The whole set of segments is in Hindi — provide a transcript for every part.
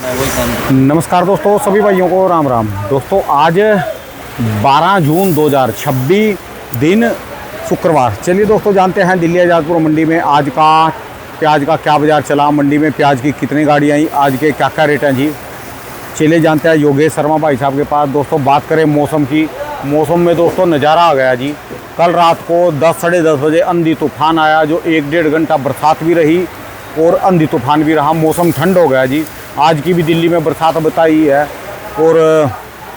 नमस्कार दोस्तों, सभी भाइयों को राम राम। दोस्तों आज 12 जून 2026 दिन शुक्रवार। चलिए दोस्तों, जानते हैं दिल्ली आज़ादपुर मंडी में आज का प्याज का क्या बाज़ार चला, मंडी में प्याज की कितनी गाड़ियाँ आई, आज के क्या क्या रेट हैं जी। चलिए जानते हैं योगेश शर्मा भाई साहब के पास। दोस्तों बात करें मौसम की, मौसम में दोस्तों नज़ारा आ गया जी। कल रात को 10 साढ़े 10 बजे आंधी तूफान आया, जो 1-1.5 घंटा बरसात भी रही और आंधी तूफान भी रहा। मौसम ठंड हो गया जी। आज की भी दिल्ली में बरसात बताई है और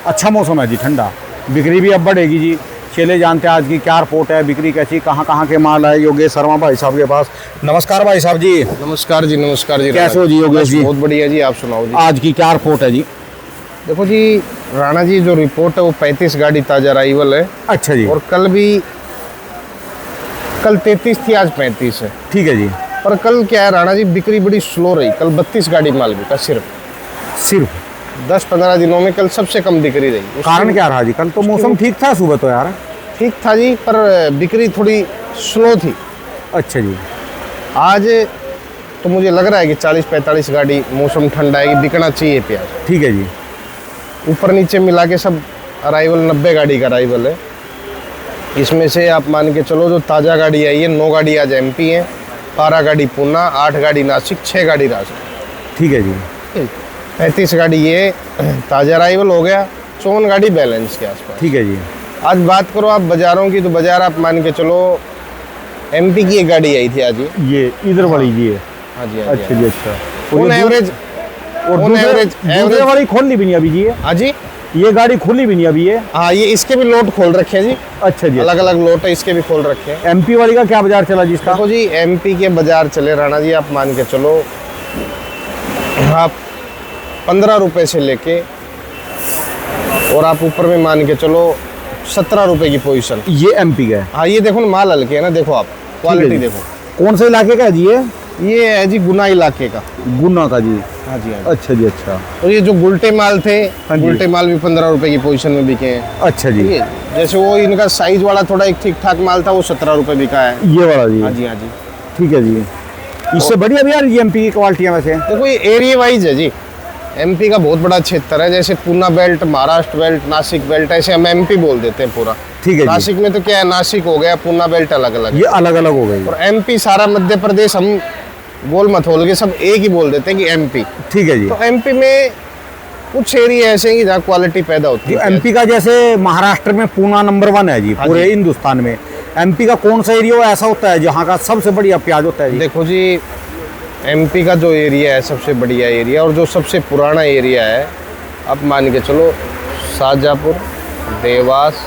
अच्छा मौसम है जी, ठंडा। बिक्री भी अब बढ़ेगी जी। चले जानते हैं आज की क्या रिपोर्ट है, बिक्री कैसी, कहाँ के माल है। योगेश शर्मा भाई साहब के पास। नमस्कार भाई साहब जी। नमस्कार जी। नमस्कार जी। कैसे हो जी योगेश जी? बहुत बढ़िया जी, आप सुनाओ जी। आज की क्या रिपोर्ट है जी? देखो जी राणा जी, जो रिपोर्ट है वो 35 गाड़ी ताजा अराइवल है। अच्छा जी। और कल 33 थी, आज 35 है। ठीक है जी। पर कल क्या है राणा जी, बिक्री बड़ी स्लो रही। कल 32 गाड़ी माल बिका, सिर्फ 10-15 दिनों में कल सबसे कम बिक्री रही। कारण क्या रहा जी? कल तो मौसम ठीक था सुबह तो यार। ठीक था जी, पर बिक्री थोड़ी स्लो थी। अच्छा जी। आज तो मुझे लग रहा है कि 40-45 गाड़ी, मौसम ठंडा है कि बिकना चाहिए प्याज। ठीक है जी। ऊपर नीचे मिला के सब अराइवल 90 गाड़ी का अराइवल है। इसमें से आप मान के चलो जो ताज़ा गाड़ी आई है, 9 गाड़ी आज एमपी है, 12 गाड़ी पूना, 8 गाड़ी नासिक, 6 गाड़ी राजस्थान। ठीक है जी। 35 गाड़ी ये ताज़ा अराइवल हो गया, 54 गाड़ी बैलेंस के आसपास। ठीक है जी। आज बात करो आप बाज़ारों की, तो बाज़ार आप मान के चलो एमपी की एक गाड़ी आई थी आज ये इधर वाली जी है। हाँ जी। अच्छा जी। अच्छा। ऑन एवरेज दूसरे वाली खोलनी भी नहीं अभी जी? हाँ जी, ये गाड़ी खुली भी नहीं अभी है? हाँ ये इसके भी लोट खोल रखे हैं जी। अच्छा जी। अलग अलग लोट है, इसके भी खोल रखे हैं। एमपी वाली का क्या बाजार चला जी इसका? देखो जी एमपी के बाजार चले राणा जी, आप मान के चलो आप 15 रुपए से लेके और आप ऊपर में मान के चलो 17 रुपए की पोजीशन। ये एमपी का है? हाँ ये देखो माल हल्के है ना, देखो आप क्वालिटी देखो। कौन से इलाके का है जी ये है जी गुना इलाके का। गुना का जी? हाँ जी। अच्छा जी। अच्छा। और ये जो गुलटे माल थे, हाँ जी, गुलटे माल भी 15 रुपए की पोजीशन में बिके हैं। अच्छा जी। जैसे वो इनका साइज वाला थोड़ा एक ठीक ठाक माल था, वो 17 रुपए बिका है। ये वाला जी? हाँ जी। हाँ जी। ठीक है जी। इससे बढ़िया भी यार ये एमपी की क्वालिटियाँ वैसे? देखो ये एरिया वाइज है जी। एमपी का बहुत बड़ा क्षेत्र है, जैसे Poona belt, Maharashtra belt, Nashik belt, ऐसे हम एमपी बोल देते हैं पूरा। ठीक है। नासिक में तो क्या है, नासिक हो गया, पूना बेल्ट अलग अलग, ये अलग अलग हो गई। और एमपी सारा मध्य प्रदेश हम गोल मत होल के सब एक ही बोल देते हैं कि एमपी। ठीक है जी। तो एमपी में कुछ एरिया ऐसे हैं जहाँ क्वालिटी पैदा होती है। एमपी का जैसे महाराष्ट्र में पूना नंबर 1 है जी पूरे हिंदुस्तान में। एमपी का कौन सा एरिया ऐसा होता है जहाँ का सबसे बढ़िया प्याज होता है जी? देखो जी एमपी का जो एरिया है सबसे बढ़िया एरिया और जो सबसे पुराना एरिया है, आप मान के चलो शाहजहाँपुर, देवास,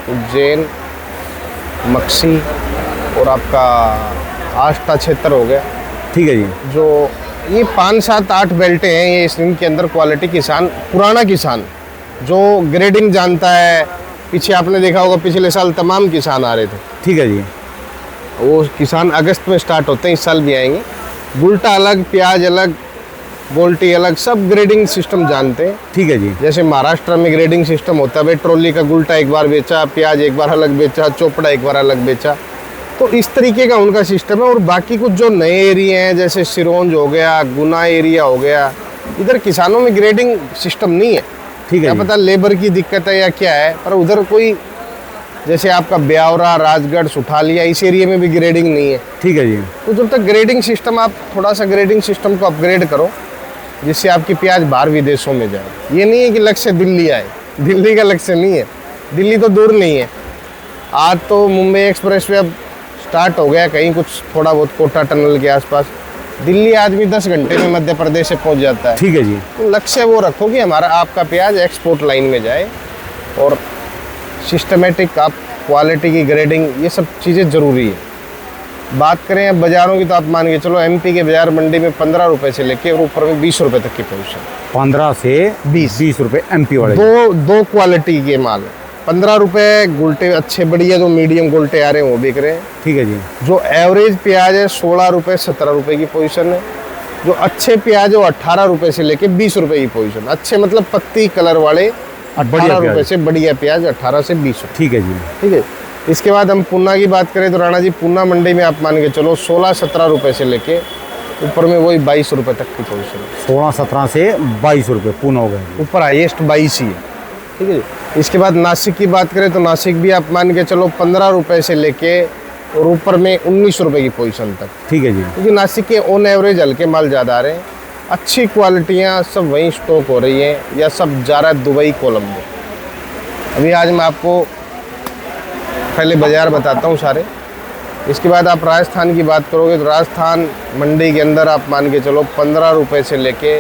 उज्जैन, मक्सी और आपका आष्टा क्षेत्र हो गया। ठीक है जी। जो ये 5, 7, 8 बेल्टें हैं, ये इनके अंदर क्वालिटी किसान, पुराना किसान जो ग्रेडिंग जानता है। पीछे आपने देखा होगा पिछले साल तमाम किसान आ रहे थे। ठीक है जी। वो किसान अगस्त में स्टार्ट होते हैं, इस साल भी आएंगे। गुलटा अलग, प्याज अलग, गोल्टी अलग, सब ग्रेडिंग सिस्टम जानते हैं। ठीक है जी। जैसे महाराष्ट्र में ग्रेडिंग सिस्टम होता है, भाई ट्रॉली का गुलटा एक बार बेचा, प्याज एक बार अलग बेचा, चोपड़ा एक बार अलग बेचा, तो इस तरीके का उनका सिस्टम है। और बाकी कुछ जो नए एरिया हैं जैसे सिरोंज हो गया, गुना एरिया हो गया, इधर किसानों में ग्रेडिंग सिस्टम नहीं है। ठीक है। क्या पता लेबर की दिक्कत है या क्या है, पर उधर कोई जैसे आपका ब्यावरा, राजगढ़, सुठालिया, इस एरिया में भी ग्रेडिंग नहीं है। ठीक है जी। तो जब तक ग्रेडिंग सिस्टम, आप थोड़ा सा ग्रेडिंग सिस्टम को अपग्रेड करो जिससे आपकी प्याज बाहर विदेशों में जाए। ये नहीं है कि लक्ष्य दिल्ली आए, दिल्ली का लक्ष्य नहीं है, दिल्ली तो दूर नहीं है। आज तो मुंबई एक्सप्रेस वे अब स्टार्ट हो गया, कहीं कुछ थोड़ा बहुत कोटा टनल के आसपास। दिल्ली आदमी 10 घंटे में मध्य प्रदेश से पहुंच जाता है। ठीक है जी। तो लक्ष्य वो रखो कि हमारा आपका प्याज एक्सपोर्ट लाइन में जाए, और सिस्टमेटिक आप क्वालिटी की ग्रेडिंग, ये सब चीज़ें ज़रूरी है। बात करें अब बाज़ारों की, तो आप मान के चलो एमपी के बाज़ार मंडी में 15 रुपए से लेके और ऊपर में 20 रुपए तक की पोजीशन। 15 से 20 रुपए एमपी वाले? दो क्वालिटी के माल है। 15 रुपए गुलटे अच्छे बढ़िया, जो मीडियम गुलटे आ रहे हैं वो बिक रहे हैं। ठीक है जी। जो एवरेज प्याज है 16 रुपए 17 रुपए की पोजीशन है। जो अच्छे प्याज है वो 18 रुपए से लेके 20 रुपए की पोजीशन। अच्छे मतलब पत्ती कलर वाले 18 रुपए से, बढ़िया प्याज 18 से 20 रुपए। ठीक है जी। ठीक है। इसके बाद हम पूना की बात करें तो राणा जी पूना मंडी में आप मान के चलो 16-17 रुपए से लेके ऊपर में वही 22 रुपये तक की पोजीशन है। 16-17 से 22 रुपये पूर्ण हो गए। ऊपर हाईएस्ट 22 ही है। ठीक है जी। इसके बाद नासिक की बात करें तो नासिक भी आप मान के चलो 15 रुपये से लेके और ऊपर में 19 रुपये की पोजीशन तक। ठीक है जी। क्योंकि नासिक के ऑन एवरेज हल्के माल ज़्यादा आ रहे हैं, अच्छी क्वालिटियाँ सब वहीं स्टॉक हो रही हैं या सब जा रहा है दुबई कोलंबो। अभी आज मैं आपको पहले बाज़ार बताता हूँ सारे, इसके बाद आप राजस्थान की बात करोगे तो राजस्थान मंडी के अंदर आप मान के चलो 15 रुपये से लेके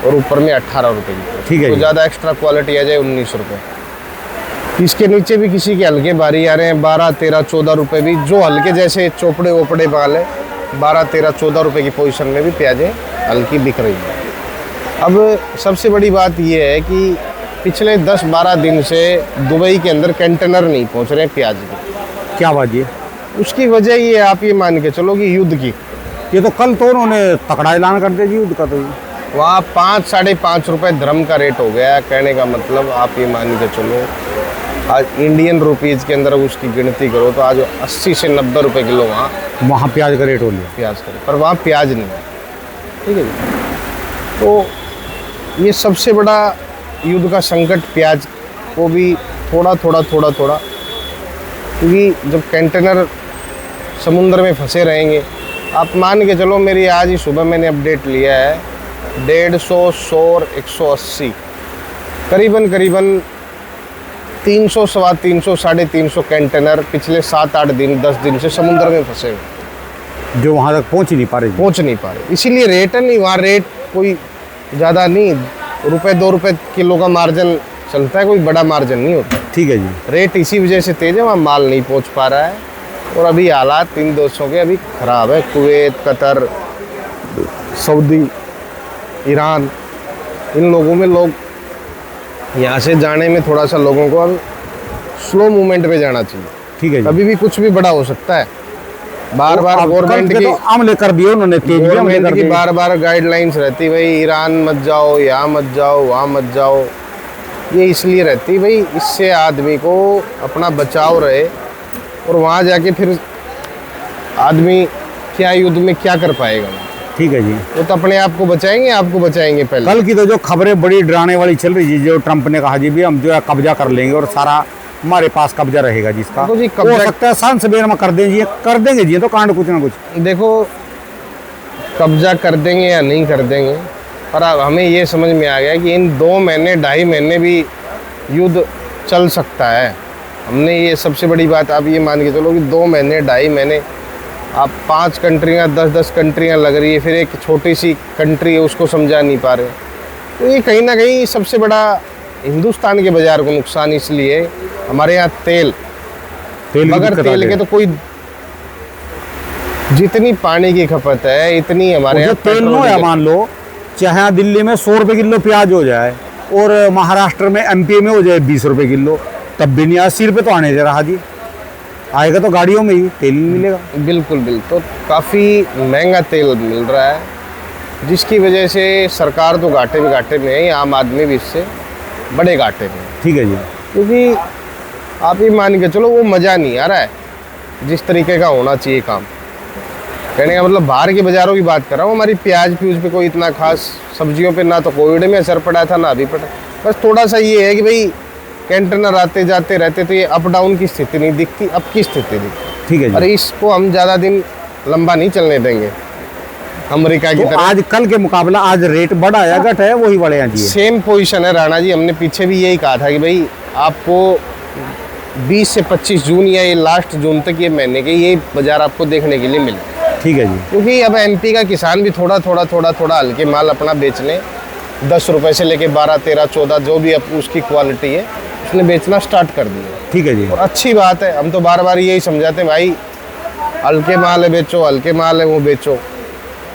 और ऊपर में 18 रुपये की। ठीक है तो जी। ज़्यादा एक्स्ट्रा क्वालिटी आ जाए 19 रुपये। इसके नीचे भी किसी के हल्के भारी आ रहे हैं 12, 13, 14 रुपये भी, जो हल्के जैसे चोपड़े वोपड़े माल है 12, 13, 14 रुपये की पोजीशन में भी प्याजें हल्की बिक रही है। अब सबसे बड़ी बात यह है कि पिछले 10-12 दिन से दुबई के अंदर कंटेनर नहीं पहुंच रहे हैं प्याज के। क्या बात ये? उसकी वजह ये आप ये मान के चलो कि युद्ध की। ये तो कल तो उन्होंने तकड़ा ऐलान कर दिया जी युद्ध का। तो ये वहाँ 5, 5.5 रुपये धर्म का रेट हो गया है। कहने का मतलब आप ये मान के चलो आज इंडियन रुपीज़ के अंदर उसकी गिनती करो तो आज 80 से 90 रुपये किलो वहाँ प्याज का रेट हो लिया। प्याज का, पर वहाँ प्याज नहीं है। ठीक है जी। तो ये सबसे बड़ा युद्ध का संकट प्याज को भी थोड़ा क्योंकि जब कंटेनर समुद्र में फंसे रहेंगे, आप मान के चलो मेरी आज ही सुबह मैंने अपडेट लिया है 150, 100 और 180 करीबन 300, 350, 350 कंटेनर पिछले 7-8 दिन 10 दिन से समुद्र में फंसे हुए, जो वहाँ तक पहुँच ही नहीं पा रहे। इसीलिए रेट नहीं, वहाँ रेट कोई ज़्यादा नहीं, ₹1-2 रुपये किलो का मार्जिन चलता है, कोई बड़ा मार्जिन नहीं होता। ठीक है जी। रेट इसी वजह से तेज है, वहाँ माल नहीं पहुँच पा रहा है और अभी हालात इन देशों के अभी ख़राब है। कुवैत, कतर, सऊदी, ईरान, इन लोगों में लोग यहाँ से जाने में थोड़ा सा लोगों को अब स्लो मूवमेंट पे जाना चाहिए। ठीक है जी। कभी भी कुछ भी बड़ा हो सकता है। बार गवर्नमेंट की तो अमल कर दिए उन्होंने, तेज भी अमल गवर्नमेंट कर की दिए। बार गाइडलाइंस रहती भाई ईरान मत जाओ, यहाँ मत जाओ, वहाँ मत जाओ। ये इसलिए रहती भाई इससे आदमी को अपना बचाव रहे, और वहाँ जाके फिर आदमी क्या युद्ध में क्या कर पाएगा। ठीक है जी। वो तो अपने आप को बचाएंगे, आपको बचाएंगे पहले। कल की तो जो खबरें बड़ी डराने वाली चल रही थी, जो ट्रंप ने कहा जी भी हम जो है कब्जा कर लेंगे और सारा हमारे पास कब्जा रहेगा जिसका, देखो जी, हो कब्जा सकता है सांस बेर में कर देंगे जी, तो कांड कुछ ना कुछ। देखो कब्जा कर देंगे या नहीं कर देंगे, पर अब हमें ये समझ में आ गया कि इन 2 महीने 2.5 महीने भी युद्ध चल सकता है। हमने ये सबसे बड़ी बात आप ये मान के चलो कि 2 महीने 2.5 महीने आप 5 कंट्रियाँ 10-10 कंट्रियाँ लग रही है, फिर एक छोटी सी कंट्री है उसको समझा नहीं पा रहे। तो ये कहीं ना कहीं सबसे बड़ा हिंदुस्तान के बाज़ार को नुकसान इसलिए हमारे यहाँ तेल बगैर तेल के तो कोई, जितनी पानी की खपत है इतनी हमारे यहाँ तेल नो है। मान लो चाहे दिल्ली में 100 रुपये किलो प्याज हो जाए और महाराष्ट्र में MP में हो जाए 20 रुपये किलो, तब भी नहीं 80 रुपये तो आने दे रहा जी। आएगा तो गाड़ियों में ही, तेल नहीं मिलेगा। बिल्कुल तो काफ़ी महंगा तेल मिल रहा है, जिसकी वजह से सरकार तो घाटे में है, आम आदमी भी इससे बड़े घाटे में। ठीक है जी। क्योंकि आप ये मान के चलो वो मज़ा नहीं आ रहा है जिस तरीके का होना चाहिए काम। कहने का मतलब बाहर के बाज़ारों की बात कर रहा हूँ। हमारी प्याज पे कोई इतना खास, सब्जियों पे ना तो कोविड में असर पड़ा था ना अभी पड़ा। बस थोड़ा सा ये है कि भाई कंटेनर आते जाते रहते तो ये अप डाउन की स्थिति नहीं दिखती, अब की स्थिति दिखती। ठीक है जी। और इसको हम ज़्यादा दिन लंबा नहीं चलने देंगे अमेरिका की तो तरह। आज कल के मुकाबला आज रेट बढ़ा या घटा है, वही बढ़े हैं जी। सेम पोजीशन है राणा जी। हमने पीछे भी यही कहा था कि भाई आपको 20 से 25 जून या ये लास्ट जून तक ये महीने के ये बाज़ार आपको देखने के लिए मिले। ठीक है जी। क्योंकि अब MP का किसान भी थोड़ा हल्के माल अपना बेच लें, 10 रुपये से लेके 12, 13, 14 जो भी अब उसकी क्वालिटी है उसने बेचना स्टार्ट कर दिया। ठीक है जी। और अच्छी बात है। हम तो बार यही समझाते हैं भाई हल्के माल है बेचो, हल्के माल है वो बेचो।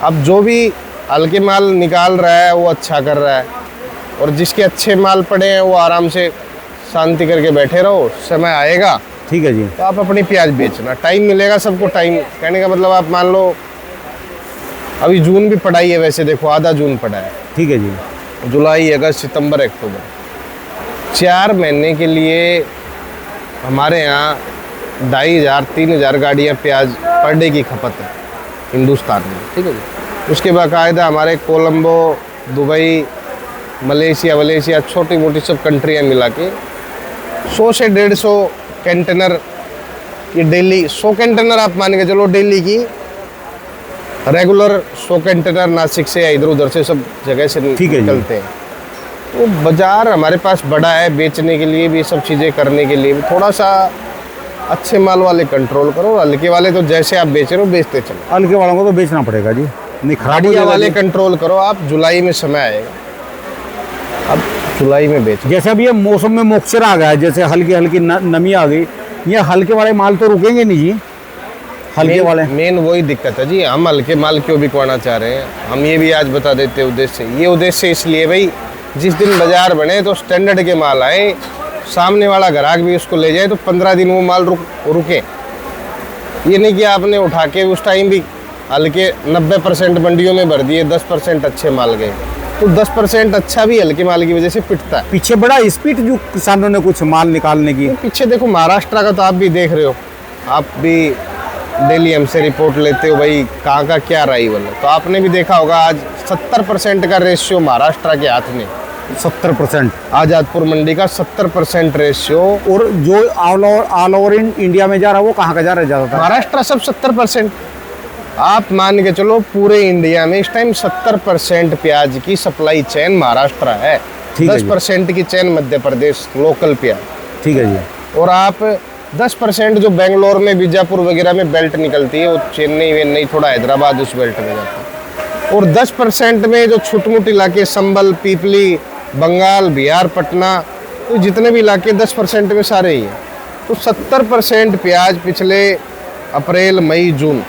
अब जो भी हल्के माल निकाल रहा है वो अच्छा कर रहा है, और जिसके अच्छे माल पड़े हैं वो आराम से शांति करके बैठे रहो, समय आएगा। ठीक है जी। तो आप अपनी प्याज बेचना, टाइम मिलेगा सबको। टाइम कहने का मतलब आप मान लो अभी जून भी पड़ा ही है, वैसे देखो आधा जून पड़ा है। ठीक है जी। जुलाई, अगस्त, सितंबर, अक्टूबर, 4 महीने के लिए हमारे यहाँ 2500-3000 गाड़ियाँ प्याज पर डे की खपत है। हिंदुस्तान में, ठीक है जी। उसके बाकायदा हमारे कोलंबो, दुबई, मलेशिया छोटी मोटी सब कंट्रियाँ मिला के 100 से 150 कंटेनर ये डेली, 100 कंटेनर आप मान के चलो डेली की रेगुलर 100 कंटेनर नासिक से या इधर उधर से सब जगह से ठीक है जी। निकलते हैं। तो बाज़ार हमारे पास बड़ा है, बेचने के लिए भी सब चीज़ें करने के लिए भी। थोड़ा सा अच्छे माल वाले कंट्रोल करो, हल्के वाले तो जैसे आप बेच रहे हो बेचते चलो। हल्के वालों को तो बेचना पड़ेगा जी, नहीं खराब हो बढ़िया जाएगा वाले जी। कंट्रोल करो आप, जुलाई में समय आएगा, अब जुलाई में बेचो। जैसे अब ये मौसम में मॉइस्चर आ गया है, जैसे हल्की हल्की नमी आ गई, ये हल्के वाले माल तो रुकेंगे नहीं जी, हल्के वाले। मेन वही दिक्कत है जी, हम हल्के माल क्यों बिकवाना चाह रहे हैं, हम ये भी आज बता देते हैं उद्देश्य। ये उद्देश्य इसलिए भाई, जिस दिन बाजार बने तो स्टैंडर्ड के माल आए, सामने वाला ग्राहक भी उसको ले जाए, तो 15 दिन वो माल रुके। ये नहीं कि आपने उठा के उस टाइम भी हल्के 90% मंडियों में भर दिए, 10% अच्छे माल गए, तो 10% अच्छा भी हल्के माल की वजह से पिटता है। पीछे बड़ा स्पीड जो किसानों ने कुछ माल निकालने की। पीछे देखो महाराष्ट्र का तो आप भी देख रहे हो, आप भी डेली हमसे रिपोर्ट लेते हो भाई कहाँ का क्या राइवल है, तो आपने भी देखा होगा आज 70% का रेशियो महाराष्ट्र के हाथ में, 70% आजादपुर मंडी का 70% रेशियो। और जो ऑल ओवर इंडिया में जा रहा है वो कहाँ का जा रहा है ज़्यादातर? महाराष्ट्र सब 70%। आप मान के चलो पूरे इंडिया में इस टाइम 70% प्याज की सप्लाई चेन महाराष्ट्र है, ठीक है जी। 10% की चेन मध्य प्रदेश लोकल प्याज, ठीक है जी। और आप 10% जो बेंगलोर में, बीजापुर वगैरह में बेल्ट निकलती है, वो चेन्नई वेन्नई थोड़ा हैदराबाद उस बेल्ट में जाता है। और 10% में जो छोटे मोटे इलाके संबल, पीपली, बंगाल, बिहार, पटना, तो जितने भी इलाके 10% में सारे ही हैं। तो 70% प्याज पिछले अप्रैल, मई, जून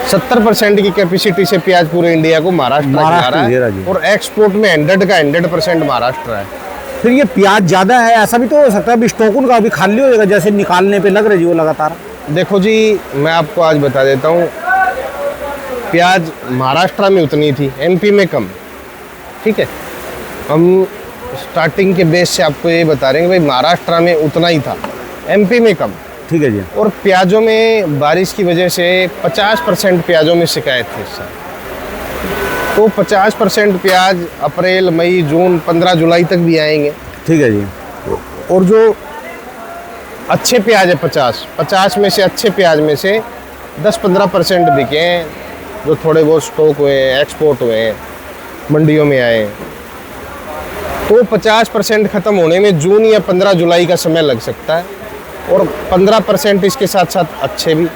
70% की कैपेसिटी से प्याज पूरे इंडिया को महाराष्ट्र खिला रहा दे रहा है, जी। और एक्सपोर्ट में 100 का 100% महाराष्ट्र है। फिर ये प्याज ज़्यादा है, ऐसा भी तो हो सकता है अभी स्टॉक उनका अभी खाली हो जाएगा, जैसे निकालने पे लग रहा है जी वो लगातार। देखो जी, मैं आपको आज बता देता हूँ, प्याज महाराष्ट्र में उतनी थी, एमपी में कम, ठीक है। हम स्टार्टिंग के बेस से आपको ये बता रहे हैं कि भाई महाराष्ट्र में उतना ही था, एमपी में कम, ठीक है जी। और प्याजों में बारिश की वजह से 50% प्याजों में शिकायत थी इस साल। तो 50% प्याज अप्रैल, मई, जून, 15 जुलाई तक भी आएंगे, ठीक है जी। और जो अच्छे प्याज है 50 में से अच्छे प्याज में से 10-15% बिके हैं, जो थोड़े बहुत स्टॉक हुए हैं, एक्सपोर्ट हुए हैं, मंडियों में आए। तो 50% ख़त्म होने में जून या 15 जुलाई का समय लग सकता है, और 15% इसके साथ साथ अच्छे भी।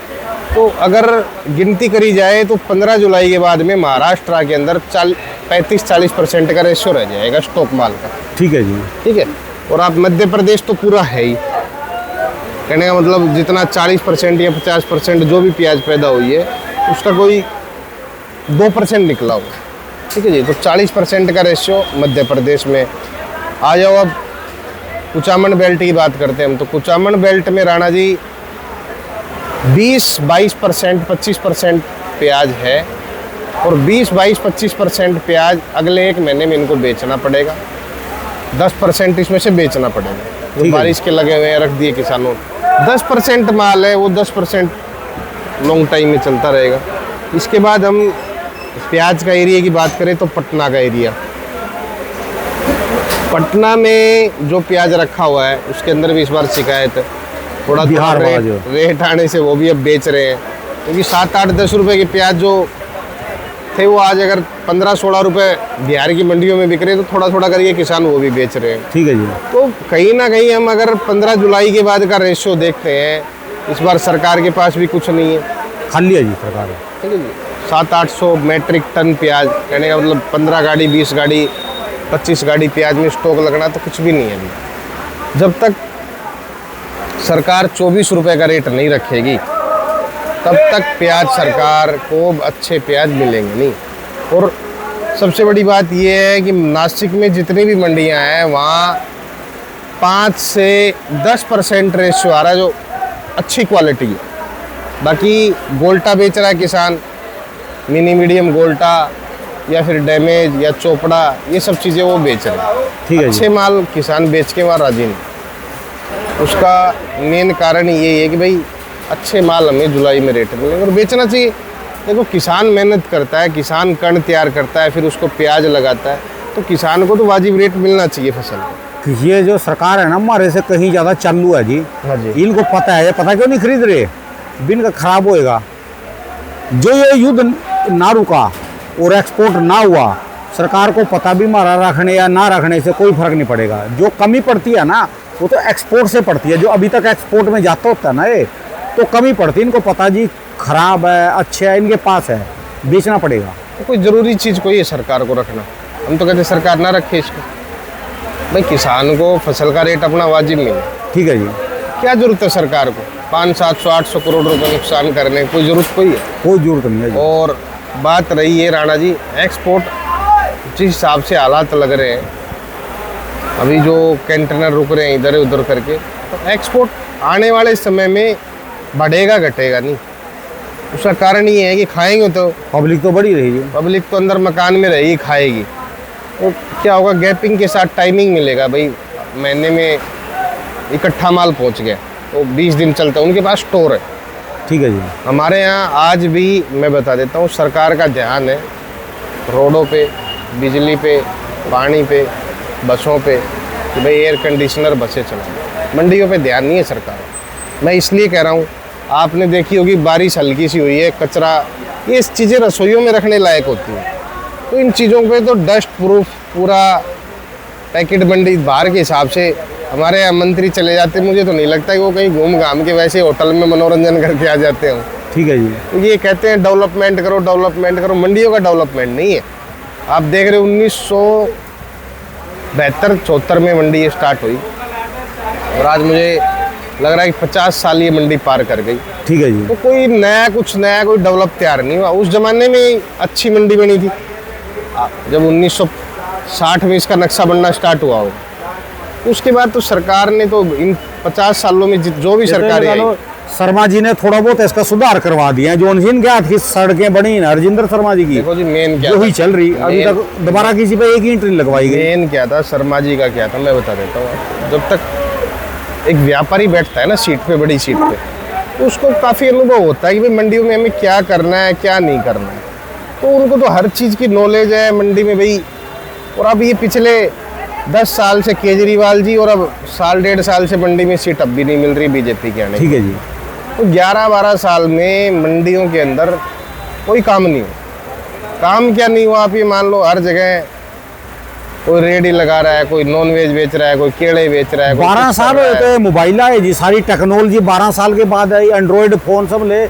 तो अगर गिनती करी जाए तो 15 जुलाई के बाद में महाराष्ट्र के अंदर 35-40% का रेशियो रह जाएगा स्टॉक माल का, ठीक है जी। ठीक है। और आप मध्य प्रदेश तो पूरा है ही, कहने का मतलब जितना 40% या 50% जो भी प्याज पैदा हुई है उसका कोई 2% निकला हो, ठीक है जी। तो 40% का रेशियो मध्य प्रदेश में। आ जाओ अब कुचामन बेल्ट की बात करते हैं हम, तो कुचामन बेल्ट में राणा जी 20-22%, 25% प्याज है, और 20-22-25% प्याज अगले 1 महीने में इनको बेचना पड़ेगा, 10% इसमें से बेचना पड़ेगा। जो बारिश के लगे हुए हैं रख दिए किसानों, 10% माल है वो 10% लॉन्ग टाइम में चलता रहेगा। इसके बाद हम प्याज का एरिया की बात करें तो पटना का एरिया, पटना में जो प्याज रखा हुआ है उसके अंदर भी इस बार शिकायत है, थोड़ा बिहार वाला जो रेट आने से वो भी अब बेच रहे हैं, क्योंकि 7-8-10 रुपए के प्याज जो थे वो आज अगर 15-16 रुपए बिहार की मंडियों में बिक रहे हैं, तो थोड़ा थोड़ा करके किसान वो भी बेच रहे हैं, ठीक है जी। तो कहीं ना कहीं हम अगर 15 जुलाई के बाद का रेशियो देखते हैं, इस बार सरकार के पास भी कुछ नहीं है, खाली है जी सरकार, ठीक है जी। 700-800 मैट्रिक टन प्याज, कहने का मतलब 15 गाड़ी, 20 गाड़ी, 25 गाड़ी प्याज में स्टॉक लगना तो कुछ भी नहीं है अभी। जब तक सरकार 24 रुपए का रेट नहीं रखेगी तब तक प्याज सरकार को अच्छे प्याज मिलेंगे नहीं। और सबसे बड़ी बात यह है कि नासिक में जितनी भी मंडियां हैं वहाँ 5 से 10% रेशियो आ रहा है जो अच्छी क्वालिटी है। बाकी गोल्टा बेच रहा है किसान, मिनी मीडियम गोल्टा या फिर डैमेज या चोपड़ा, ये सब चीज़ें वो बेच रहे हैं। ठीक है अच्छे माल किसान बेच के वहाँ राजी नहीं। उसका मेन कारण यही है कि भाई अच्छे माल हमें जुलाई में रेट मिलेंगे और बेचना चाहिए। देखो किसान मेहनत करता है, किसान कण तैयार करता है, फिर उसको प्याज लगाता है, तो किसान को तो वाजिब रेट मिलना चाहिए फसल को। ये जो सरकार है ना हमारे से कहीं ज़्यादा चालू है जी। हाँ जी। इनको पता है, पता क्यों नहीं खरीद रहे, बिन का खराब होएगा। जो ये युद्ध ना रुका और एक्सपोर्ट ना हुआ, सरकार को पता भी मारा रखने या ना रखने से कोई फर्क नहीं पड़ेगा। जो कमी पड़ती है ना वो तो एक्सपोर्ट से पड़ती है, जो अभी तक एक्सपोर्ट में जाता होता है ना ये तो कमी पड़ती है। इनको पता जी खराब है अच्छा है इनके पास है, बेचना पड़ेगा। तो कोई ज़रूरी चीज़ कोई है सरकार को रखना, हम तो कहते सरकार ना रखे इसको। भाई किसान को फसल का रेट अपना वाजिब मिले। ठीक है जी। क्या जरूरत है सरकार को 500-700-800 करोड़ रुपए नुकसान करने की, कोई ज़रूरत कोई है? कोई जरूरत नहीं है जी। और बात रही है राणा जी एक्सपोर्ट, जिस हिसाब से हालात लग रहे हैं अभी, जो कंटेनर रुक रहे हैं इधर उधर करके, तो एक्सपोर्ट आने वाले समय में बढ़ेगा घटेगा नहीं। उसका कारण ये है कि खाएंगे तो पब्लिक तो बड़ी रहेगी। पब्लिक तो अंदर मकान में रहेगी खाएगी, तो क्या होगा गैपिंग के साथ टाइमिंग मिलेगा। भाई महीने में इकट्ठा माल पहुंच गया तो 20 दिन चलता है, उनके पास स्टोर है। ठीक है जी। हमारे यहाँ आज भी मैं बता देता हूँ सरकार का ध्यान है रोडों पे, बिजली पे, पानी पे, बसों पे कि भाई एयर कंडीशनर बसें चलाएं। मंडियों पे ध्यान नहीं है सरकार। मैं इसलिए कह रहा हूँ, आपने देखी होगी बारिश हल्की सी हुई है, कचरा, ये चीज़ें रसोइयों में रखने लायक होती हैं, तो इन चीज़ों पे तो डस्ट प्रूफ पूरा पैकेट बंदी बाहर के हिसाब से हमारे यहाँ मंत्री चले जाते। मुझे तो नहीं लगता कि वो कहीं घूम घाम के वैसे होटल में मनोरंजन करके आ जाते हैं। ठीक है जी। तो ये कहते हैं डेवलपमेंट करो डेवलपमेंट करो, मंडियों का डेवलपमेंट नहीं है। आप देख रहे हो 1972-74 में मंडी ये स्टार्ट हुई और आज मुझे लग रहा है कि 50 साल ये मंडी पार कर गई। ठीक है जी। तो कोई नया कुछ नया कोई डेवलप तैयार नहीं हुआ। उस ज़माने में अच्छी मंडी बनी थी जब 1960 में इसका नक्शा बनना स्टार्ट हुआ हो। उसके बाद तो सरकार ने तो इन 50 सालों में जो भी सरकारें आई, शर्मा जी ने थोड़ा बहुत इसका सुधार करवा दिया है। जो जिनके हाथ की सड़कें बनी ना हरजिंदर शर्मा जी की, देखो जी मेन क्या जो ही था, चल रही अभी तक दोबारा किसी पे एक ही ईंट नहीं लगवाई गई। मेन क्या था शर्मा जी का, क्या था मैं बता देता हूँ। जब तक एक व्यापारी बैठता है ना सीट पे, बड़ी सीट पे, तो उसको काफ़ी अनुभव होता है कि भाई मंडियों में हमें क्या करना है क्या नहीं करना है। तो उनको तो हर चीज़ की नॉलेज है मंडी में भाई। और अब ये पिछले 10 साल से केजरीवाल जी, और अब साल 1.5 साल से मंडी में सीट अब भी नहीं मिल रही बीजेपी के आने। ठीक है जी। तो 11-12 साल में मंडियों के अंदर कोई काम नहीं हुआ। काम क्या नहीं हुआ, आप ये मान लो हर जगह कोई रेडी लगा रहा है, कोई नॉन वेज बेच रहा है, कोई केले बेच रहा है। 12 साल हुए थे मोबाइल आए जी, सारी टेक्नोलॉजी 12 साल के बाद आई। एंड्रॉयड फोन सब ले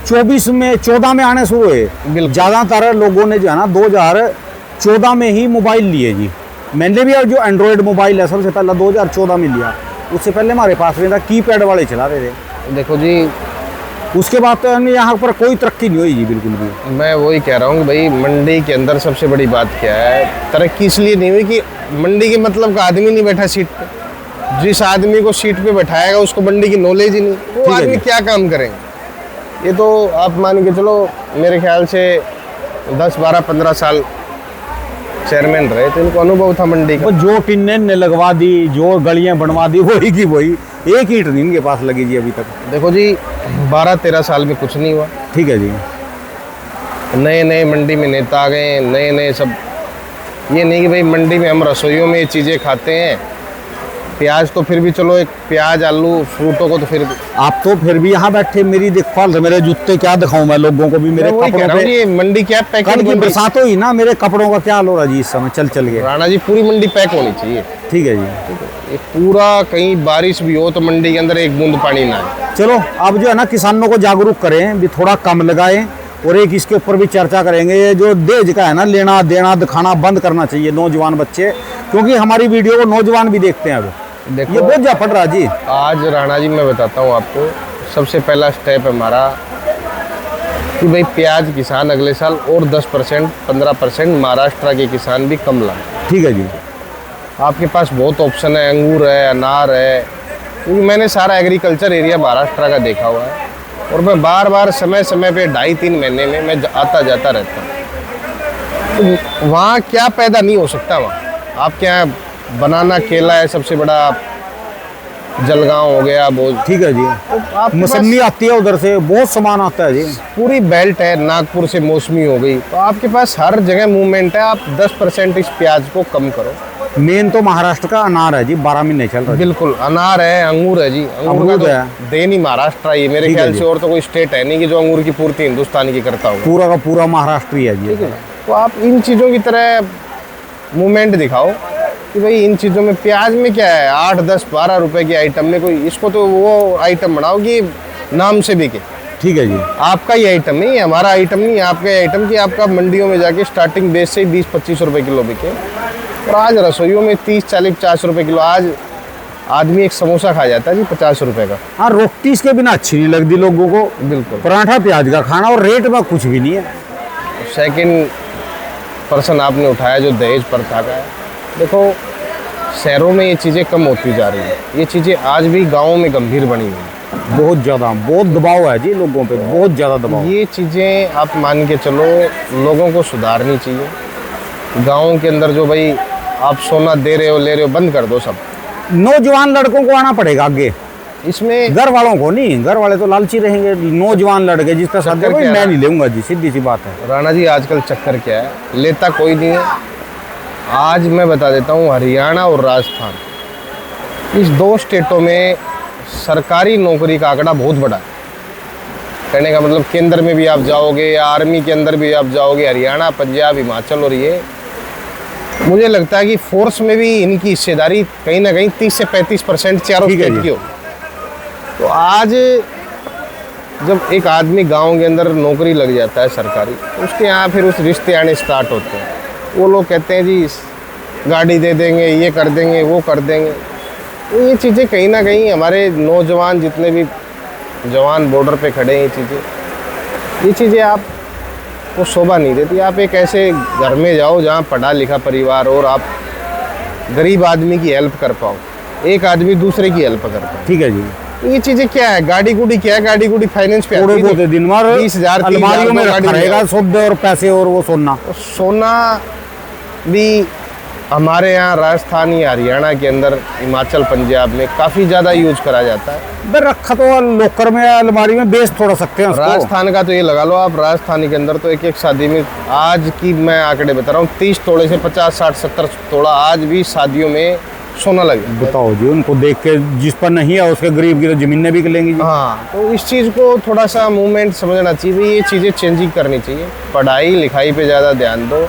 14 में आने शुरू हुए। ज़्यादातर लोगों ने जो है ना 2014 में ही मोबाइल लिए जी। मैंने भी जो एंड्रॉयड मोबाइल है सबसे पहला 2014 में लिया। उससे पहले हमारे पास नहीं था, कीपैड वाले चला रहे थे। देखो जी उसके बाद तो यहाँ पर कोई तरक्की नहीं हुई जी बिल्कुल भी। मैं वही कह रहा हूँ कि भाई मंडी के अंदर सबसे बड़ी बात क्या है, तरक्की इसलिए नहीं हुई कि मंडी के मतलब का आदमी नहीं बैठा सीट पे। जिस आदमी को सीट पे बैठाएगा उसको मंडी की नॉलेज ही नहीं, वो आदमी क्या काम करेंगे। ये तो आप मान के चलो मेरे ख्याल से 10-12-15 साल चेयरमैन रहे तो इनको अनुभव था मंडी का। जो टिन्ने ने लगवा दी, जो गलियां बनवा दी, वही की वही, एक ईंट नहीं इनके पास लगी जी अभी तक। देखो जी 12-13 साल में कुछ नहीं हुआ। ठीक है जी। नए नए मंडी में नेता आ गए, नए नए सब। ये नहीं कि भाई मंडी में हम रसोइयों में ये चीज़ें खाते हैं। प्याज तो फिर भी चलो, एक प्याज आलू फ्रूटों को तो फिर आप तो फिर भी यहाँ बैठे मेरी देखभाल से, मेरे जूते क्या दिखाऊं मैं लोगों को भी, मेरे कपड़ों पे ये मंडी क्या कल की बरसात हुई ना, मेरे कपड़ों का क्या हाल हो रहा जी इस समय चल के। राणा जी पूरी मंडी पैक होनी चाहिए। ठीक है जी। ये पूरा कहीं बारिश भी हो तो मंडी के अंदर एक बूंद पानी ना आए। चलो अब जो है ना किसानों को जागरूक करें भी, थोड़ा कम लगाएं। और एक इसके ऊपर भी चर्चा करेंगे, ये जो दहेज का है ना लेना देना दिखाना बंद करना चाहिए नौजवान बच्चे, क्योंकि हमारी वीडियो को नौजवान भी देखते हैं। अब देखो ये बहुत जा पड़ रहा जी। आज राणा जी मैं बताता हूँ आपको, सबसे पहला स्टेप है हमारा कि भाई प्याज किसान अगले साल और 10% 15% महाराष्ट्र के किसान भी कम लाए। ठीक है जी। आपके पास बहुत ऑप्शन है, अंगूर है, अनार है, क्योंकि मैंने सारा एग्रीकल्चर एरिया महाराष्ट्र का देखा हुआ है। और मैं बार बार समय समय पे 2.5-3 महीने में मैं आता जाता रहता हूँ। तो वहाँ क्या पैदा नहीं हो सकता, वहाँ आपके यहाँ बनाना केला है सबसे बड़ा जलगांव हो गया वो ठीक है जी। आपके मौसमी आती है उधर से, बहुत सामान आता है जी। पूरी बेल्ट है, नागपुर से मौसमी हो गई, तो आपके पास हर जगह मूवमेंट है। आप 10% इस प्याज को कम करो। मेन तो महाराष्ट्र का अनार है जी, 12 महीने चल रहा है। बिल्कुल, अनार है, अंगूर है जी। अंगूर अमरूद का है। तो देन ही महाराष्ट्र है, मेरे ठीक है ख्याल जी। से और तो कोई स्टेट है नहीं कि जो अंगूर की पूर्ति हिंदुस्तान की करता हो। पूरा का पूरा महाराष्ट्र ही है जी। तो आप इन चीज़ों की तरह मूवमेंट दिखाओ कि भाई इन चीज़ों में, प्याज में क्या है, 8, 10, 12 रुपए की आइटम में कोई, इसको तो वो आइटम बनाओ कि नाम से बिके। ठीक है जी। आपका ये आइटम नहीं है, हमारा आइटम नहीं है, आपका ये आइटम कि आपका मंडियों में जाके स्टार्टिंग बेस से 20-25 रुपए किलो बिके। और आज रसोइयों में 30, 40, 50 रुपए किलो। आज आदमी एक समोसा खा जाता है जी 50 रुपए का। हाँ, रोटी इसके बिना अच्छी नहीं लगती लोगों को। बिल्कुल। पराठा प्याज का खाना, और रेट में कुछ भी नहीं है। सेकंड पर्सन आपने उठाया जो दहेज प्रथा का है। देखो, शहरों में ये चीज़ें कम होती जा रही हैं, ये चीज़ें आज भी गाँव में गंभीर बनी हुई हैं। बहुत ज़्यादा, बहुत दबाव है जी लोगों पे, बहुत ज़्यादा दबाव। ये चीज़ें आप मान के चलो, लोगों को सुधारनी चाहिए। गाँव के अंदर जो भाई आप सोना दे रहे हो, ले रहे हो, बंद कर दो सब। नौजवान लड़कों को आना पड़ेगा आगे, इसमें घर वालों को नहीं। घर वाले तो लालची रहेंगे। नौजवान लड़के जिसका साथ चक्कर भाई क्या मैं है? नहीं लूंगा जी, सीधी सी बात है। राणा जी, आजकल चक्कर क्या है, लेता कोई नहीं है। आज मैं बता देता हूँ, हरियाणा और राजस्थान, इस 2 स्टेटों में सरकारी नौकरी का आंकड़ा बहुत बड़ा है। कहने का मतलब, केंद्र में भी आप जाओगे या आर्मी के अंदर भी आप जाओगे, हरियाणा, पंजाब, हिमाचल, और ये मुझे लगता है कि फोर्स में भी इनकी हिस्सेदारी कहीं ना कहीं 30 से 35% चारों ठीक है स्टेट जी। की हो। तो आज जब एक आदमी गांव के अंदर नौकरी लग जाता है सरकारी, तो उसके यहाँ फिर उस रिश्ते आने स्टार्ट होते हैं। वो लोग कहते हैं जी गाड़ी दे देंगे, ये कर देंगे, वो कर देंगे। तो ये चीज़ें कहीं ना कहीं हमारे नौजवान जितने भी जवान बॉर्डर पे खड़े हैं, ये चीज़ें आपको शोभा नहीं देती। आप एक ऐसे घर में जाओ जहाँ पढ़ा लिखा परिवार और आप गरीब आदमी की हेल्प कर पाओ, एक आदमी दूसरे की हेल्प कर पाओ। ठीक है जी। ये चीजें क्या है, गाड़ी गुड़ी क्या है, गाड़ी गुड़ी फाइनेंस पे थोड़े आती है। बहुत दिन मार 20,000 अलमारियों में 30,000 रखा गाड़ी रहेगा, सौदे और पैसे और वो सोना। तो सोना भी हमारे यहाँ राजस्थान या हरियाणा के अंदर, हिमाचल, पंजाब में काफ़ी ज़्यादा यूज करा जाता है। बे रखा तो लॉकर में, अलमारी में बेच थोड़ा सकते हैं उसको। राजस्थान का तो ये लगा लो आप, राजस्थान के अंदर तो एक एक शादी में, आज की मैं आंकड़े बता रहा हूँ, 30 तोड़े से 50, 60, 70 तोड़ा आज भी शादियों में सोना लगे। बताओ जी, उनको देख के जिस पर नहीं है उसके गरीब की तो जमीनें भी लेंगी जी। हाँ, तो इस चीज़ को थोड़ा सा मूवमेंट समझना चाहिए भाई, ये चीज़ें चेंजिंग करनी चाहिए। पढ़ाई लिखाई पे ज़्यादा ध्यान दो।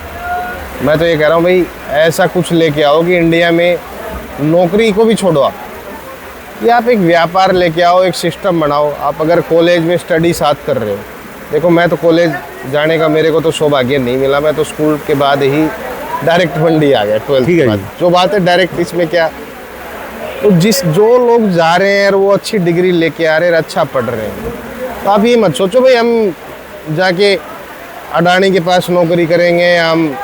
मैं तो ये कह रहा हूँ भाई, ऐसा कुछ लेके आओ कि इंडिया में नौकरी को भी छोड़ो आप, या आप एक व्यापार लेके आओ, एक सिस्टम बनाओ। आप अगर कॉलेज में स्टडी साथ कर रहे हो, देखो मैं तो कॉलेज जाने का मेरे को तो सौभाग्य नहीं मिला, मैं तो स्कूल के बाद ही डायरेक्ट मंडी आ गया 12th ठीक है के बाद। जी। जो बात है डायरेक्ट, इसमें क्या, तो जो लोग जा रहे हैं और वो अच्छी डिग्री लेके आ रहे हैं, अच्छा पढ़ रहे हैं, तो आप ये मत सोचो भाई हम जाके अडानी के पास नौकरी करेंगे, हम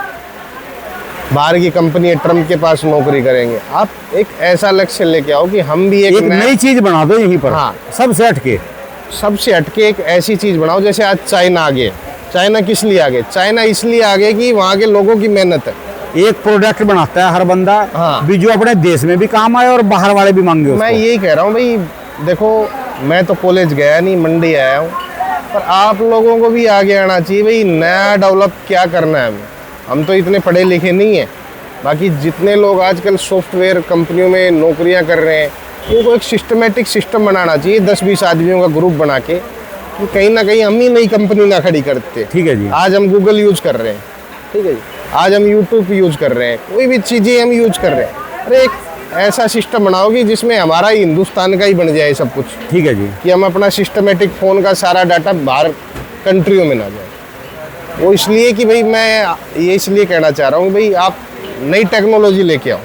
बाहर की कंपनी ट्रम्प के पास नौकरी करेंगे। आप एक ऐसा लक्ष्य लेके आओ कि हम भी एक नई चीज बना दो यहीं पर। हाँ। सबसे हटके, सबसे हटके एक ऐसी चीज़ बनाओ। जैसे आज चाइना आगे, चाइना किस लिए आगे? चाइना इसलिए आगे कि वहाँ के लोगों की मेहनत है। एक प्रोडक्ट बनाता है हर बंदा, हाँ। भी जो अपने देश में भी काम आए और बाहर वाले भी मांगे उसको। मैं यही कह रहा हूँ भाई, देखो मैं तो कॉलेज गया नहीं, मंडी आया हूँ, पर आप लोगों को भी आगे आना चाहिए भाई, नया डेवलप क्या करना है हमें। हम तो इतने पढ़े लिखे नहीं हैं, बाकी जितने लोग आजकल सॉफ्टवेयर कंपनियों में नौकरियां कर रहे हैं, उनको एक सिस्टमेटिक सिस्टम बनाना चाहिए, 10-20 आदमियों का ग्रुप बना के, कि कहीं ना कहीं हम ही नई कंपनी ना खड़ी करते। ठीक है जी। आज हम गूगल यूज कर रहे हैं, ठीक है जी, आज हम यूट्यूब यूज कर रहे हैं, कोई भी चीज़ें हम यूज कर रहे हैं। अरे एक ऐसा सिस्टम बनाओगी जिसमें हमारा ही हिंदुस्तान का ही बन जाए सब कुछ, ठीक है जी। कि हम अपना सिस्टमेटिक फ़ोन का सारा डाटा बाहर कंट्रियों में ना जाए। वो इसलिए कि भाई मैं ये इसलिए कहना चाह रहा हूँ भाई, आप नई टेक्नोलॉजी लेके आओ।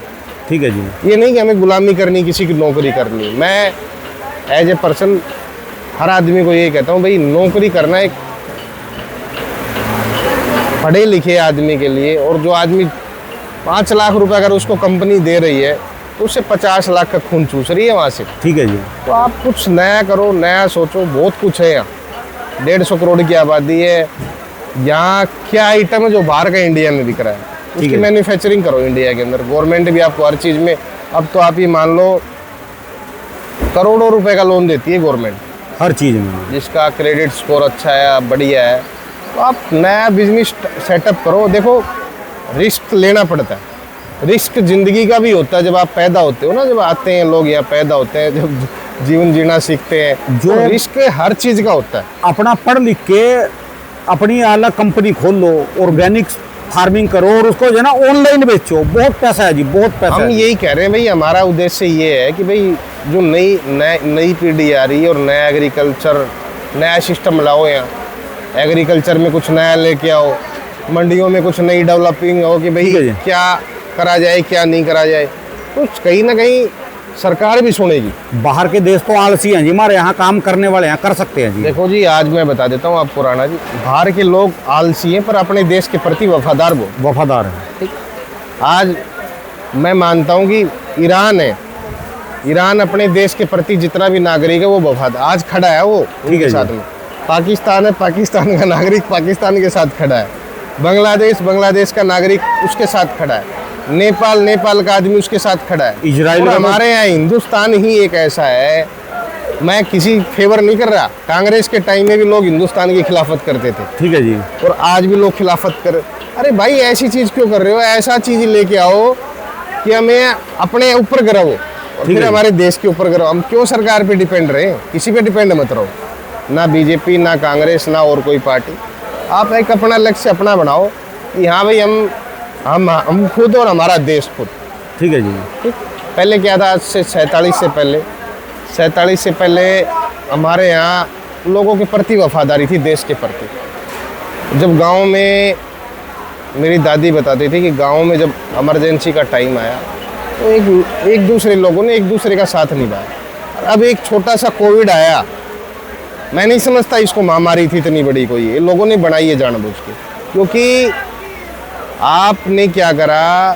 ठीक है जी। ये नहीं कि हमें गुलामी करनी, किसी की नौकरी करनी। मैं एज ए पर्सन हर आदमी को ये कहता हूँ भाई, नौकरी करना एक पढ़े लिखे आदमी के लिए, और जो आदमी 5 लाख रुपए अगर उसको कंपनी दे रही है, तो उससे 50 लाख का खून चूस रही है वहाँ से। ठीक है जी। तो आप कुछ नया करो, नया सोचो। बहुत कुछ है यहाँ, 150 करोड़ की आबादी है यहाँ। क्या आइटम है जो बाहर का इंडिया में बिक रहा है, उसकी मैन्युफैक्चरिंग करो इंडिया के अंदर। गवर्नमेंट भी आपको हर चीज़ में, अब तो आप ये मान लो करोड़ों रुपए का लोन देती है गवर्नमेंट, हर चीज़ में। जिसका क्रेडिट स्कोर अच्छा है, बढ़िया है, तो आप नया बिजनेस सेटअप करो। देखो रिस्क लेना पड़ता है, रिस्क जिंदगी का भी होता है। जब आप पैदा होते हो ना, जब आते हैं लोग यहाँ पैदा होते हैं, जब जीवन जीना सीखते हैं, जो तो रिस्क हर चीज़ का होता है। अपना पढ़ लिख के अपनी अलग कंपनी खोल लो, ऑर्गेनिक फार्मिंग करो और उसको जो है ना ऑनलाइन बेचो, बहुत पैसा है जी, बहुत पैसा हम है। यही कह रहे हैं भाई, हमारा उद्देश्य ये है कि भाई जो नई पीढ़ी आ रही है और नया एग्रीकल्चर, नया सिस्टम लाओ, यहाँ एग्रीकल्चर में कुछ नया लेके आओ, मंडियों में कुछ नई डेवलपिंग हो कि भाई ठीक है जी। क्या करा जाए क्या नहीं करा जाए, तो कहीं ना कहीं सरकार भी सुनेगी। बाहर के देश तो आलसी हैं जी, हमारे यहाँ काम करने वाले हैं, कर सकते हैं जी। देखो जी, आज मैं बता देता हूँ आपको राणा जी, बाहर के लोग आलसी हैं पर अपने देश के प्रति वफादार वो। वफादार है। आज मैं मानता हूँ कि ईरान है, ईरान अपने देश के प्रति जितना भी नागरिक है वो वफादार आज खड़ा है, वो है उनके जी। साथ में। पाकिस्तान है, पाकिस्तान का नागरिक पाकिस्तान के साथ खड़ा है। बांग्लादेश का नागरिक उसके साथ खड़ा है। नेपाल का आदमी उसके साथ खड़ा है। इजराइल और का हमारे यहाँ हिंदुस्तान ही एक ऐसा है, मैं किसी फेवर नहीं कर रहा, कांग्रेस के टाइम में भी लोग हिंदुस्तान की खिलाफत करते थे ठीक है जी। और आज भी लोग खिलाफत कर। अरे भाई ऐसी चीज़ क्यों कर रहे हो, ऐसा चीज़ लेके आओ कि हमें अपने ऊपर गर्व हो और ठीक फिर है। हमारे देश के ऊपर गर्व। हम क्यों सरकार पे डिपेंड रहे, किसी पे डिपेंड मत रहो, ना बीजेपी ना कांग्रेस ना और कोई पार्टी। आप एक अपना लक्ष्य अपना बनाओ कि हाँ भाई हम खुद और हमारा देश खुद। ठीक है जी। ठीक। पहले क्या था, आज से 47 से पहले हमारे यहाँ लोगों के प्रति वफादारी थी, देश के प्रति। जब गांव में मेरी दादी बताती थी कि गांव में जब इमरजेंसी का टाइम आया तो एक दूसरे लोगों ने एक दूसरे का साथ निभाया। और अब एक छोटा सा कोविड आया, मैं नहीं समझता इसको महामारी थी इतनी बड़ी कोई, ये लोगों ने बनाई है जानबूझ के। क्योंकि आपने क्या करा,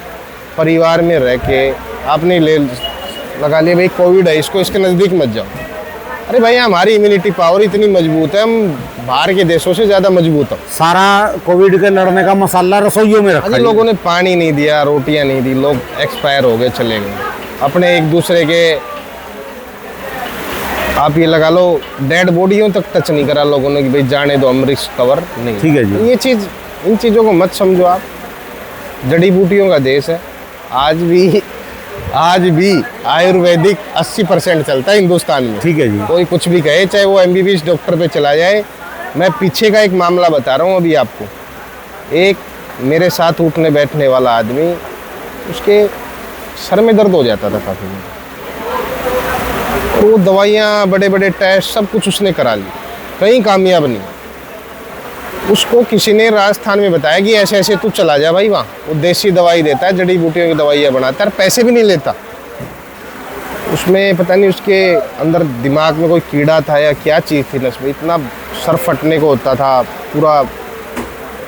परिवार में रह के आपने लगा लिया भाई कोविड है, इसके नज़दीक मत जाओ। अरे भाई हमारी इम्यूनिटी पावर इतनी मजबूत है, हम बाहर के देशों से ज़्यादा मजबूत हो। सारा कोविड के लड़ने का मसाला रसोइयों में रखा अरे है। लोगों ने पानी नहीं दिया, रोटियां नहीं दी, लोग एक्सपायर हो गए, चले गए अपने एक दूसरे के। आप ये लगा लो डेड बॉडियों तक टच नहीं करा लोगों ने कि भाई जाने दो, हम रिस्क कवर नहीं। ठीक है जी। ये चीज़, इन चीज़ों को मत समझो आप। जड़ी बूटियों का देश है, आज भी आयुर्वेदिक 80% चलता है हिंदुस्तान में। ठीक है जी। कोई कुछ भी कहे, चाहे वो MBBS डॉक्टर पे चला जाए। मैं पीछे का एक मामला बता रहा हूँ अभी आपको। एक मेरे साथ उठने बैठने वाला आदमी, उसके सर में दर्द हो जाता था काफ़ी, और वो दवाइयाँ, बड़े बड़े टेस्ट सब कुछ उसने करा ली, कहीं कामयाब नहीं। उसको किसी ने राजस्थान में बताया कि ऐसे ऐसे तू चला जा भाई, वहाँ वो देसी दवाई देता है, जड़ी बूटियों की दवाइयाँ बनाता है और पैसे भी नहीं लेता। उसमें पता नहीं उसके अंदर दिमाग में कोई कीड़ा था या क्या चीज़ थी, नस में इतना सर फटने को होता था पूरा।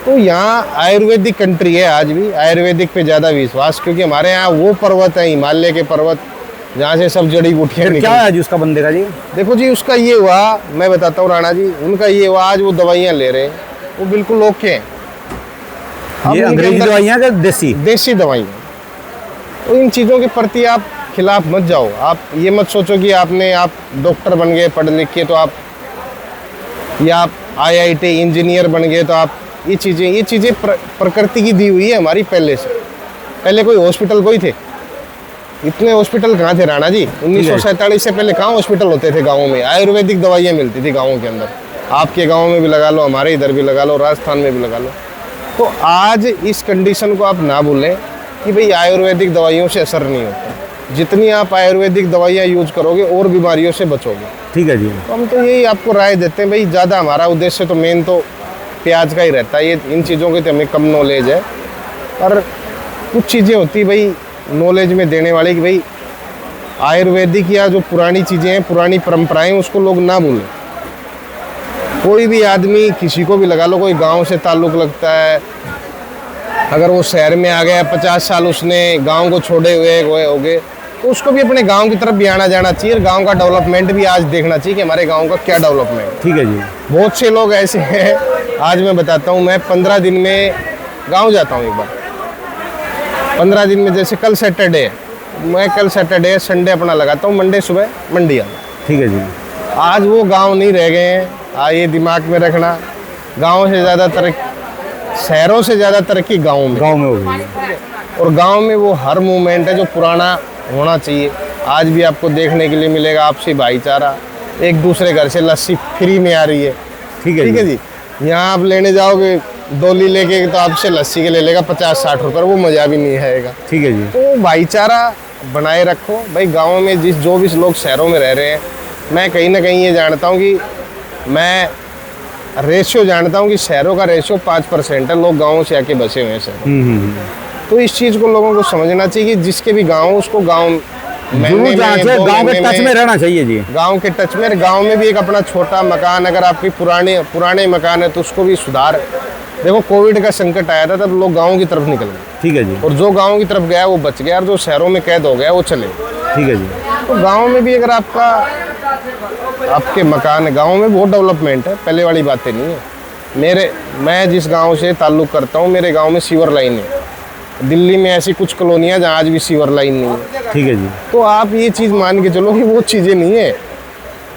तो यहाँ आयुर्वेदिक कंट्री है, आज भी आयुर्वेदिक पे ज़्यादा विश्वास, क्योंकि हमारे यहाँ वो पर्वत है, हिमालय के पर्वत, जहाँ से सब जड़ी बूटियाँ क्या है जी उसका बंदे का जी? देखो जी, उसका ये हुआ, मैं बताता हूँ राणा जी, उनका ये हुआ, आज वो दवाइयाँ ले रहे हैं, वो बिल्कुल ओके हैं। अब ये उनके अंग्रेजी अंदर दवाइयाँ के देसी दवाइयाँ, तो इन चीज़ों के प्रति आप खिलाफ मत जाओ। आप ये मत सोचो कि आप डॉक्टर बन गए पढ़ लिख के तो आप, या आप IIT इंजीनियर बन गए तो आप, ये चीज़ें प्रकृति की दी हुई है हमारी पहले से। पहले कोई हॉस्पिटल कोई थे, इतने हॉस्पिटल कहाँ थे राणा जी? 1947 से पहले कहाँ हॉस्पिटल होते थे गाँव में? आयुर्वेदिक दवाइयाँ मिलती थी गाँव के अंदर। आपके गांव में भी लगा लो, हमारे इधर भी लगा लो, राजस्थान में भी लगा लो। तो आज इस कंडीशन को आप ना भूलें कि भाई आयुर्वेदिक दवाइयों से असर नहीं होता। जितनी आप आयुर्वेदिक दवाइयाँ यूज करोगे और बीमारियों से बचोगे। ठीक है जी। तो हम तो यही आपको राय देते हैं भाई, ज़्यादा हमारा उद्देश्य तो मेन तो प्याज का ही रहता है। ये इन चीज़ों की तो हमें कम नॉलेज है, पर कुछ चीज़ें होती भाई नॉलेज में देने वाली कि भाई आयुर्वेदिक या जो पुरानी चीज़ें हैं, पुरानी परंपराएं, उसको लोग ना भूलें। कोई भी आदमी, किसी को भी लगा लो, कोई गांव से ताल्लुक़ लगता है, अगर वो शहर में आ गया, 50 साल उसने गांव को छोड़े हुए हो गए, तो उसको भी अपने गांव की तरफ भी आना जाना चाहिए और गांव का डेवलपमेंट भी आज देखना चाहिए कि हमारे गांव का क्या डेवलपमेंट। ठीक है जी। बहुत से लोग ऐसे हैं, आज मैं बताता हूँ, मैं 15 दिन में गाँव जाता हूँ एक बार। 15 दिन में, जैसे कल सैटरडे है, मैं कल सैटरडे संडे अपना लगाता हूँ, मंडे सुबह मंडी आना। ठीक है जी। आज वो गांव नहीं रह गए हैं, ये दिमाग में रखना। गांव से ज़्यादा तरक्की, शहरों से ज़्यादा तरक्की गांव में। गांव में हो गई। और गांव में वो हर मूवमेंट है जो पुराना होना चाहिए, आज भी आपको देखने के लिए मिलेगा। आपसी भाईचारा, एक दूसरे घर से लस्सी फ्री में आ रही है। ठीक है ठीक है जी। यहाँ आप लेने जाओगे डोली लेके तो आपसे लस्सी के ले लेगा 50-60 रुपये, वो मज़ा भी नहीं आएगा। ठीक है जी। तो भाईचारा बनाए रखो भाई। गाँव में जो भी लोग शहरों में रह रहे हैं, मैं कहीं ना कहीं ये जानता हूँ कि मैं रेशियो जानता हूँ कि शहरों का रेशियो 5% है, लोग गाँवों से आके बसे हुए हैं शहर। तो इस चीज़ को लोगों को समझना चाहिए कि जिसके भी गाँव उसको गाँव जरूर जाना चाहिए, गांव के टच में रहना चाहिए जी। गांव के टच में, गांव में भी एक अपना छोटा मकान, अगर आपकी पुराने मकान है तो उसको भी सुधार। देखो कोविड का संकट आया था तब लोग गांव की तरफ निकल गए। ठीक है जी। और जो गांव की तरफ गया वो बच गया, और जो शहरों में कैद हो गया वो चले। ठीक है जी। तो गांव में भी अगर आपके मकान है, गांव में बहुत डेवलपमेंट है, पहले वाली बातें नहीं है। मैं जिस गाँव से ताल्लुक़ करता हूँ, मेरे गाँव में सीवर लाइन है। दिल्ली में ऐसी कुछ कॉलोनियाँ जहाँ आज भी सीवर लाइन नहीं है। ठीक है जी। तो आप ये चीज़ मान के चलो कि वो चीज़ें नहीं है।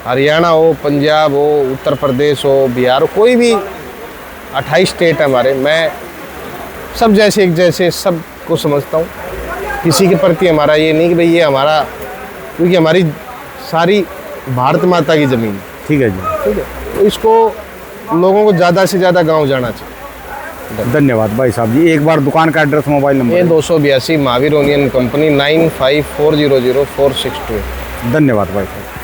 हरियाणा हो, पंजाब हो, उत्तर प्रदेश हो, बिहार हो, कोई भी 28 स्टेट है हमारे, मैं सब जैसे एक जैसे सबको समझता हूँ। किसी के प्रति हमारा ये नहीं कि भाई ये हमारा, क्योंकि हमारी सारी भारत माता की ज़मीन है। ठीक है जी। ठीक है, तो इसको लोगों को ज़्यादा से ज़्यादा गाँव जाना चाहिए। धन्यवाद भाई साहब जी। एक बार दुकान का एड्रेस, मोबाइल नंबर। ये 282 महावीर ओनियन कंपनी, 95400462। धन्यवाद भाई साहब।